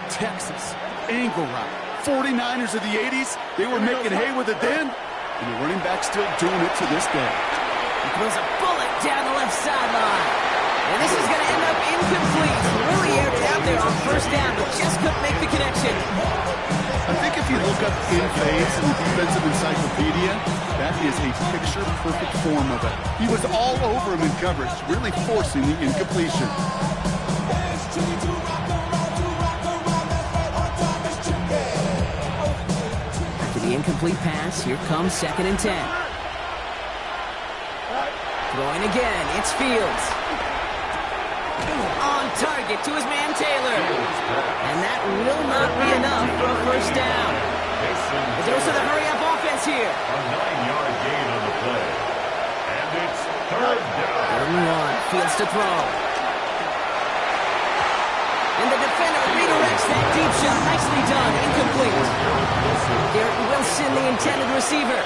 Texas. Angle route. 49ers of the 80s, they were making hay with it then, and the running back still doing it to this day. He throws a bullet down the left sideline. And this is going to end up incomplete. Really aired it out there on 1st down, but just couldn't make the connection. I think if you look up in phase in the defensive encyclopedia, that is a picture-perfect form of it. He was all over him in coverage, really forcing the incompletion. The incomplete pass. Here comes 2nd and 10. Throwing again. It's Fields. On target to his man Taylor. And that will not be enough for a 1st down. As goes to the hurry-up offense here. A 9-yard gain on the play. And it's 3rd down. 3rd and 1. Fields to throw. And the defender redirects that deep shot. Nicely done. Incomplete. Garrett Wilson, the intended receiver.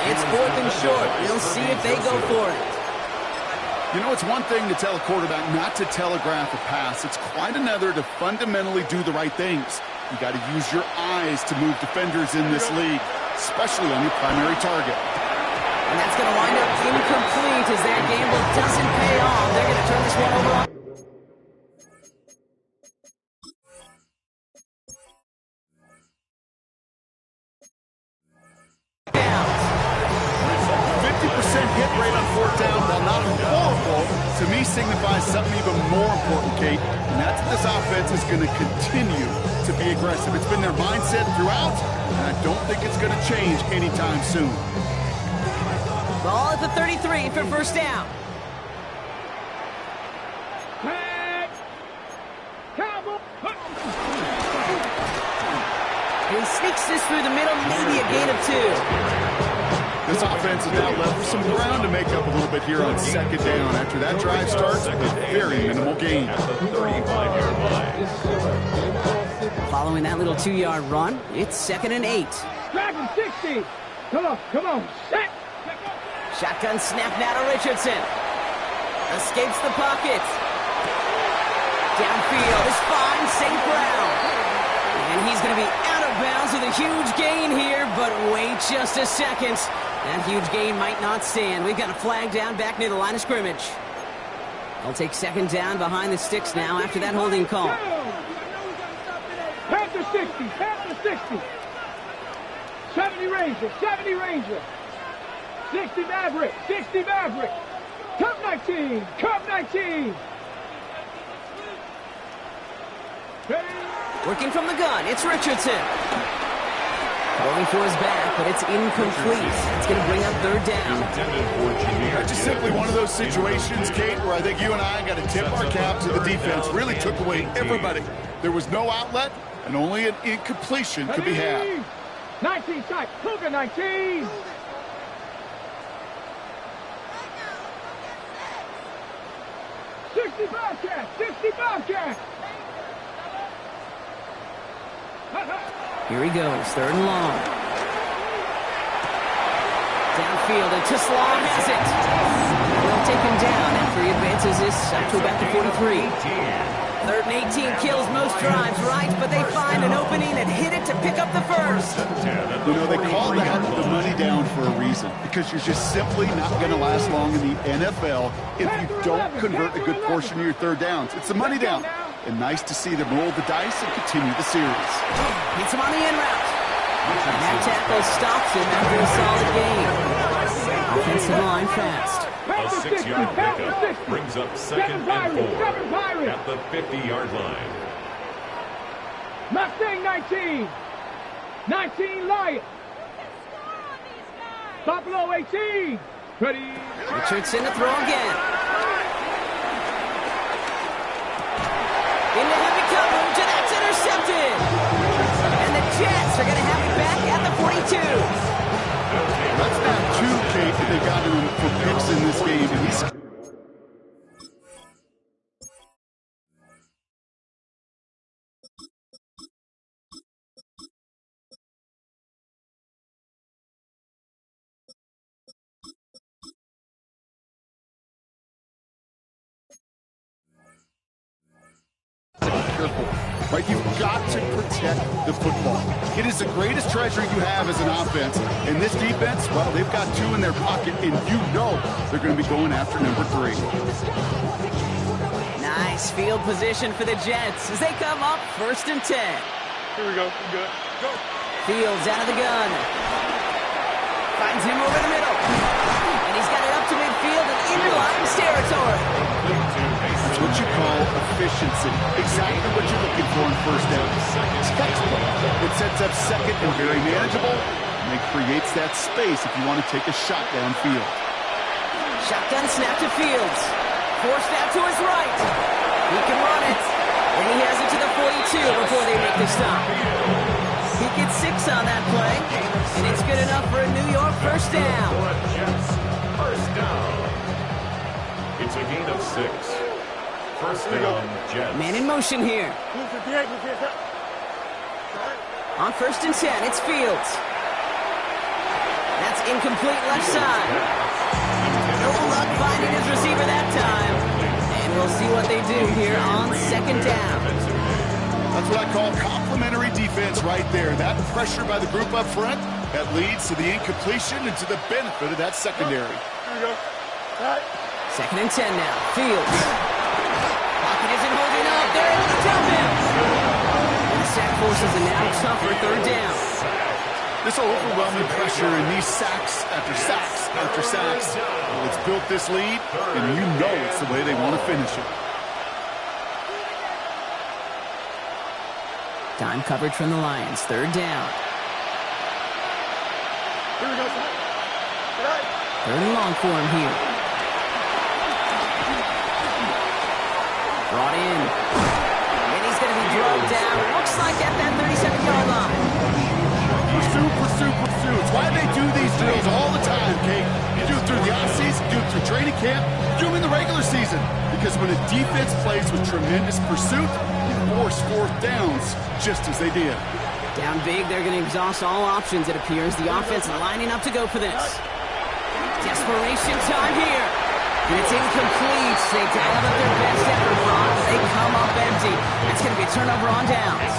It's 4th and short. We'll see if they go for it. You know, it's one thing to tell a quarterback not to telegraph a pass. It's quite another to fundamentally do the right things. You got to use your eyes to move defenders in this league, especially on your primary target. And that's going to wind up incomplete as that gamble doesn't pay off. They're going to turn this one over on. not horrible, to me signifies something even more important, Kate, and that's that this offense is going to continue to be aggressive. It's been their mindset throughout, and I don't think it's going to change anytime soon. Ball at the 33 for first down. He sneaks this through the middle, maybe a gain of 2. This offense is now left with some ground to make up a little bit here on second down. After that drive starts, a very minimal gain. At the 35-yard line. Following that little 2-yard run, it's 2nd and 8. Dragon 60. Come on, set. Shotgun snap now to Richardson. Escapes the pocket. Downfield is fine, safe ground. And he's going to be out of bounds with a huge gain here, but wait just a second. That huge gain might not stand. We've got a flag down back near the line of scrimmage. They'll take second down behind the sticks now after that holding call. Panther 60, Panther 60. 70 Ranger, 70 Ranger. 60 Maverick, 60 Maverick. Cup 19, Cup 19. Working from the gun, it's Richardson. Going for his back, but it's incomplete. It's going to bring up third down. That's just simply one of those situations, Kate, where I think you and I got to tip our cap to the defense. Really took away everybody. There was no outlet, and only an incompletion could be had. 19 tight, Cougar 19. Bobcat, 60 Bobcat. Here he goes, 3rd and long. Downfield, and Tislam has it. They'll take him down after he advances this up to about the 43. 3rd and 18 kills most drives, right? But they find an opening and hit it to pick up the first. You know, they call that the money down for a reason, because you're just simply not going to last long in the NFL if you don't convert a good portion of your third downs. It's the money down. And nice to see them roll the dice and continue the series. Hits him on the in route. And that tackle stops him after a solid gain. Offensive line fast. A 6-yard pickup brings up 2nd and 4 at the 50-yard line. Mustang 19. 19 Lion. Buffalo 18. Ready. Richardson to throw again. Into heavy coverage, and that's intercepted. And the Jets are going to have it back at the 42. That's now 2, Kate, that they got him for picks in this game, and he's... Careful, right? You've got to protect the football. It is the greatest treasure you have as an offense. And this defense, well, they've got 2 in their pocket, and you know they're going to be going after number 3. Nice field position for the Jets as they come up 1st and 10. Here we go. Good. Go. Fields out of the gun. Finds him over the middle. And he's got it up to midfield and into Lions territory. That's what you call efficiency. Exactly what you're looking for in first down. It's textbook. It sets up second and very manageable, and it creates that space if you want to take a shot downfield. Shotgun snap to Fields. Forced out to his right. He can run it. And he has it to the 42 before they make the stop. He gets 6 on that play, and it's good enough for a New York first down. First down. It's a gain of 6. First down, Jets. Man in motion here. On 1st and 10, it's Fields. That's incomplete left side. No luck finding his receiver that time. And we'll see what they do here on 2nd down. That's what I call complementary defense right there. That pressure by the group up front, that leads to the incompletion and to the benefit of that secondary. Here we go. All right. 2nd and 10 now. Fields. Pocket isn't holding up. They're able to drop him. And the sack forces a now tougher 3rd down. This overwhelming pressure and these sacks after sacks after sacks, well, it's built this lead, and you know it's the way they want to finish it. Time coverage from the Lions. Third down. Here we go. Third and long for him here. Brought in. And he's going to be drugged down. Looks like at that 37-yard line. Pursue, pursue, pursue. It's why they do these drills all the time, Kate. You do it through the offseason, do it through training camp, do them in the regular season. Because when a defense plays with tremendous pursuit, you force fourth downs just as they did. Down big, they're going to exhaust all options, it appears. The offense lining up to go for this. Desperation time here. And it's incomplete. They dialed up their best effort, Ron. They come up empty. It's going to be a turnover on downs.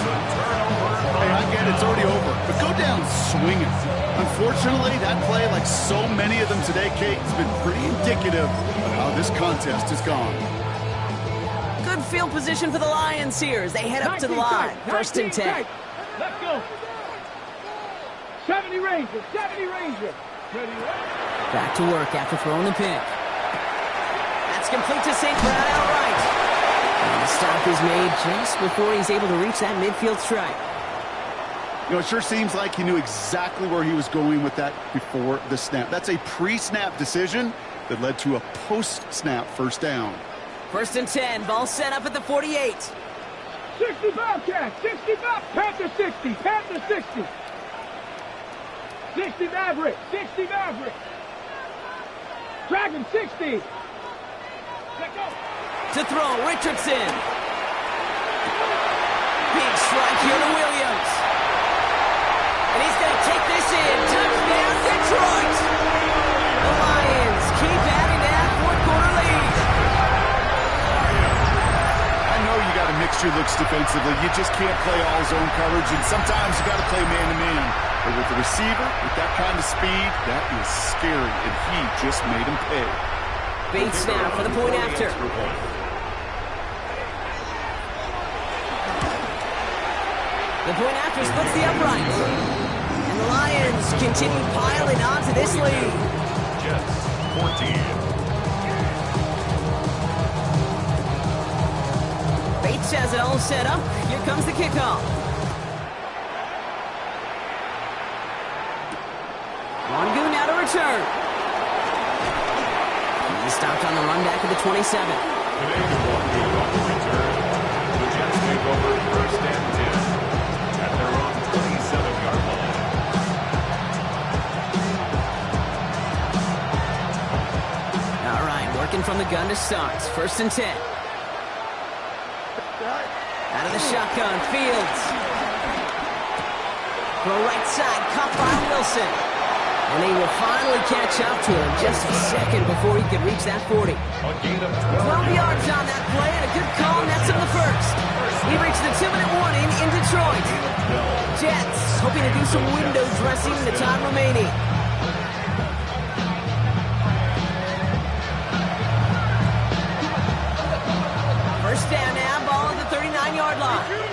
Hey, I get it. It's already over. But go down swinging. Unfortunately, that play, like so many of them today, Kate, has been pretty indicative of how this contest has gone. Good field position for the Lions here as they head up to the line. First and 10. Let's go. 70 Ranger, 70 Ranger. Back to work after throwing the pick. That's complete to St. Brown outright. And the stop is made just before he's able to reach that midfield strike. You know, it sure seems like he knew exactly where he was going with that before the snap. That's a pre-snap decision that led to a post-snap first down. First and 10, ball set up at the 48. 60 Bobcats, 60 Panther 60, Panther 60. 60 Maverick, 60 Maverick. Dragon 60. Let go. To throw, Richardson. Big strike here to Williams. And he's going to take this in. Touchdown, Detroit. The Lions keep adding to that fourth-quarter lead. I know you got to mix your looks defensively. You just can't play all zone coverage, and sometimes you got to play man-to-man. But with the receiver, with that kind of speed, that is scary, and he just made him pay. Bates now for the point after. The point after splits the upright. And the Lions continue piling onto this lead. Jets, 14. Bates has it all set up. Here comes the kickoff. Mongoon now to return. He stopped on the run back at the 27. Today, Mongoon on the return. The Jets take over first and 10 at their own 27-yard line. All right, working from the gun to start. First and 10. Out of the shotgun, Fields. Throw right side, caught by Wilson. And he will finally catch up to him just a second before he could reach that 40. 12 yards on that play and a good call nets him the first. He reached the 2-minute warning in Detroit. Jets hoping to do some window dressing in the time remaining. First down now, ball at the 39-yard line. Here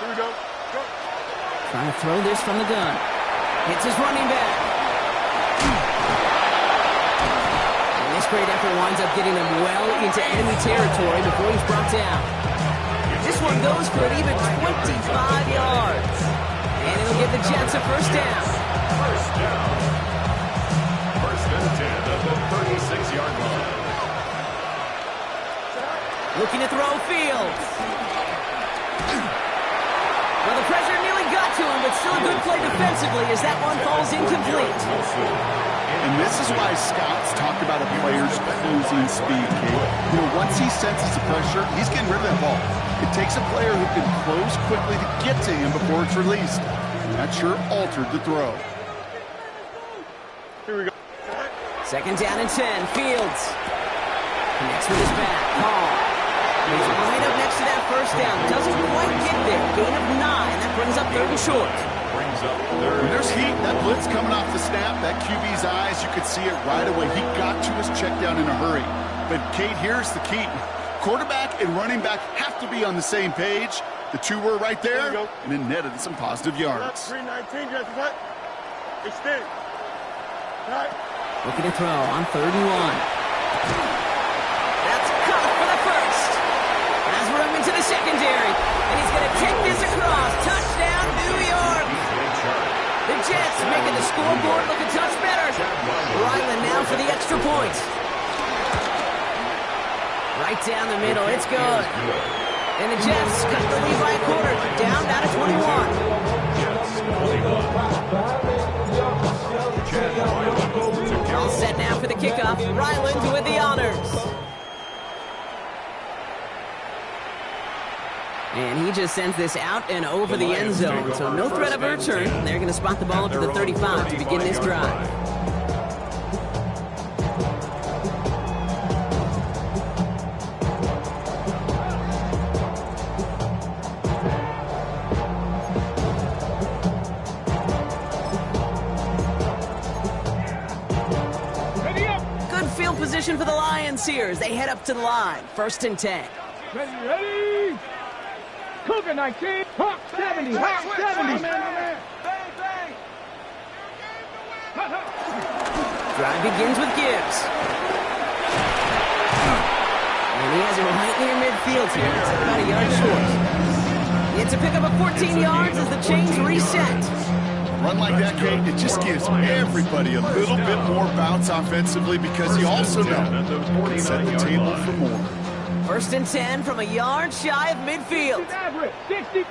we go. Go. Trying to throw this from the gun. It's his running back. And this great effort winds up getting him well into enemy territory before he's brought down. This one goes for an even 25 yards. And it'll give the Jets a first down. First down. First and 10 at the 36-yard line. Looking to throw Fields. Well, the pressure nearly got to him, but still a good play defensively as that one falls incomplete. And this is why Scott's talked about a player's closing speed, Kate. You know, once he senses the pressure, he's getting rid of that ball. It takes a player who can close quickly to get to him before it's released. And that sure altered the throw. Here we go. Second down and 10. Fields connects with his back. Hall. He's right up next to that first down. Doesn't quite get there. Gain of 9. That brings up third and short. Brings up third. When there's heat, that blitz coming off the snap, that QB's eyes, you could see it right away. He got to his check down in a hurry. But, Kate, here's the key. Quarterback and running back have to be on the same page. The two were right there, and it netted some positive yards. 319, just cut. Extend. Cut. Looking to throw on 3rd and 1. That's caught for the first. Has room into the secondary. And he's going to kick this across. Touchdown, New York. The Jets making the scoreboard look a touch better. Ryland now for the extra point. Right down the middle. It's good. And the Jets cut the lead by a quarter. Down to 21. All set now for the kickoff. Ryland with the honors. And he just sends this out and over the end zone. So no threat of a return. They're going to spot the ball up to the 35 to begin this drive. Good field position for the Lions here as they head up to the line. 1st and 10. Ready? Cougar 19, Hawk 70, Hawk 70. Drive begins with Gibbs. And he has it right near midfield here. It's about a yard short. It's a pickup of 14 yards as the chains reset. Run like that, Kate, it just gives everybody a little bit more bounce offensively because you also know it set the table for more. 1st and 10 from a yard shy of midfield. 60,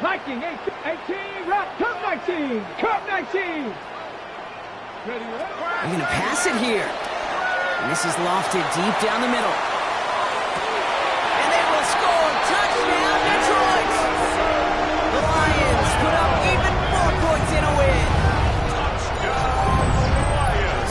Viking 18, Rock, Cup 19, Cup 19. They're going to pass it here. And this is lofted deep down the middle. And they will score. Touchdown, Detroit. The Lions put up even more points in a win.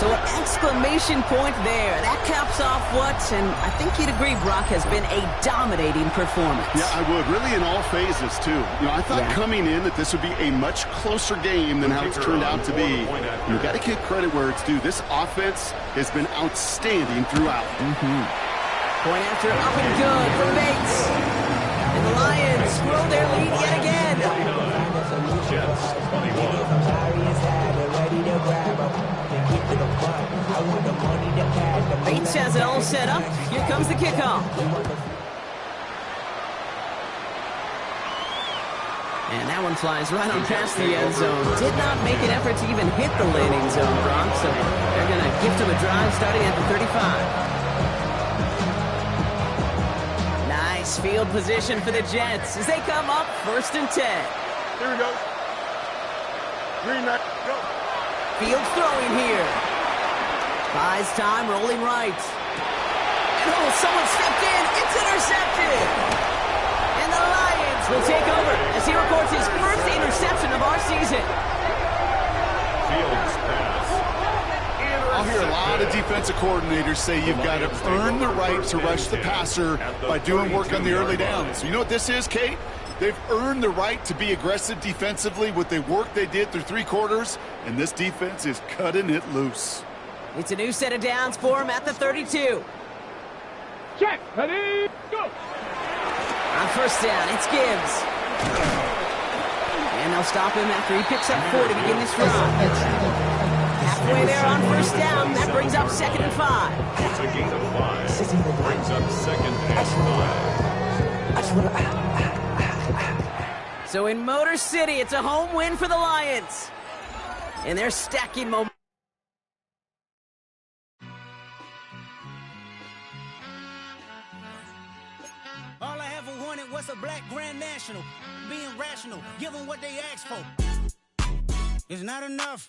So an exclamation point there. That caps off what, and I think you'd agree, Brock, has been a dominating performance. Yeah, I would. Really in all phases, too. You know, I thought coming in that this would be a much closer game than how it's turned out to be. You've got to give credit where it's due. This offense has been outstanding throughout. Point after up and good for Bates. And the Lions grow their lead yet again. Bates has it all set up. Here comes the kickoff. And that one flies right on past the end zone. Did not make an effort to even hit the landing zone, Brock. So they're going to gift him a drive starting at the 35. Nice field position for the Jets as they come up 1st and 10. Here we go. 3-9, go. Field throwing here. Buys time, rolling right. And oh, someone stepped in. It's intercepted. And the Lions will take over as he records his first interception of our season. Fields pass. I'll hear a lot of defensive coordinators say you've got to earn the right to rush the passer by doing work on the early downs. So you know what this is, Kate? They've earned the right to be aggressive defensively with the work they did through 3 quarters, and this defense is cutting it loose. It's a new set of downs for him at the 32. Check, ready, go. On 1st down, it's Gibbs. And they'll stop him after he picks up 4 to begin this run. Halfway there on 1st down, that brings up 2nd and 5. It's a gain of 5. Brings up 2nd and 5. So in Motor City, it's a home win for the Lions. And they're stacking momentum. All I ever wanted was a black Grand National. Being rational, give them what they asked for. It's not enough.